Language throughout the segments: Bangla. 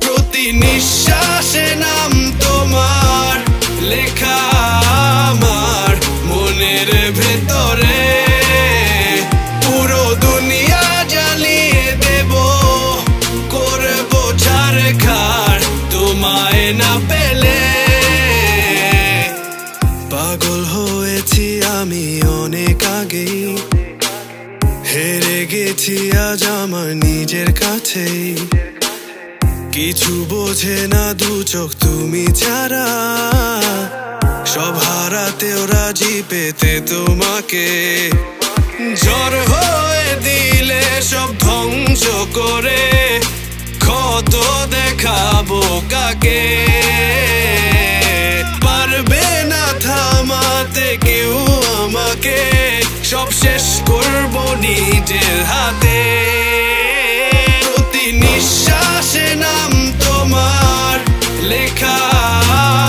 প্রতি নিঃশ্বাসে নাম তোমার লেখা আমার মনের ভেতরে। পুরো দুনিয়া জ্বালিয়ে দেব, করব ছারখার তোমায় না পেলে। পাগল হয়েছি আমি অনেক আগেই, হেরে গেছি আজ আমার নিজের কাছেই। কিছু বোঝে না দু চোখ তুমি ছাড়া, সব হারাতেও রাজি পেতে তোমাকে। ঝড় হয়ে দিলে সব ধ্বংস করে, ক্ষত দেখাবো কাকে। পারবে না থামাতে কেউ আমাকে, সব শেষ করবো নিজের হাতে। প্রতি নিঃশ্বাসে নাম তোমার লেখা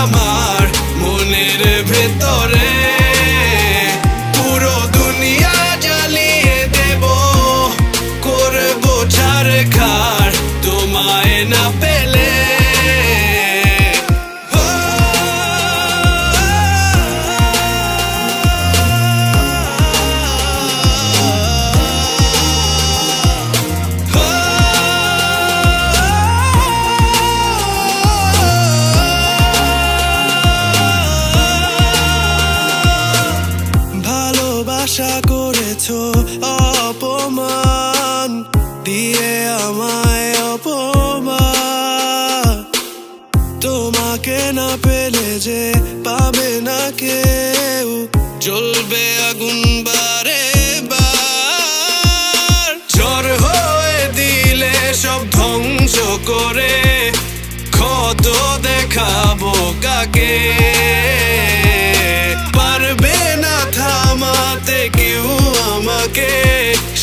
আমার মনের ভেতরে। পুরো দুনিয়া জ্বালিয়ে দেব, করব ছারখার তোমায় না পেলে। আশা করেছো অপমান দিয়ে আমায় অপমান। তোমাকে না পেলে যে পাবে না কেউ, জ্বলবে আগুন বারে বার। ঝড় হয়ে দিলে সব ধ্বংস করে, ক্ষত দেখাবো কাকে। পারবে না থামাতে কেউ আমাকে,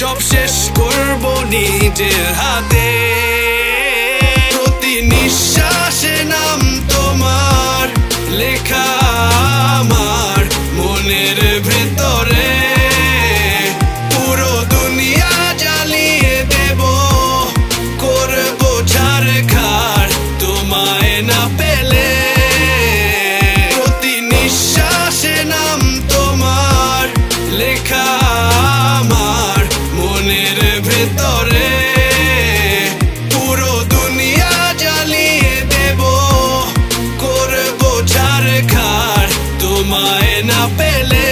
সব শেষ করবো নিজের হাতে। প্রতি নিঃশ্বাসে নাম তোমার লেখা আমার মনের ভেতরে। পুরো দুনিয়া জ্বালিয়ে দেব, করব ছারখার তোমায় না পেলে। প্রতি নিঃশ্বাসে নাম তোমার লেখা আমার মনের ভেতরে। পুরো দুনিয়া জ্বালিয়ে দেব, করব ছারখার তোমায় না পেলে।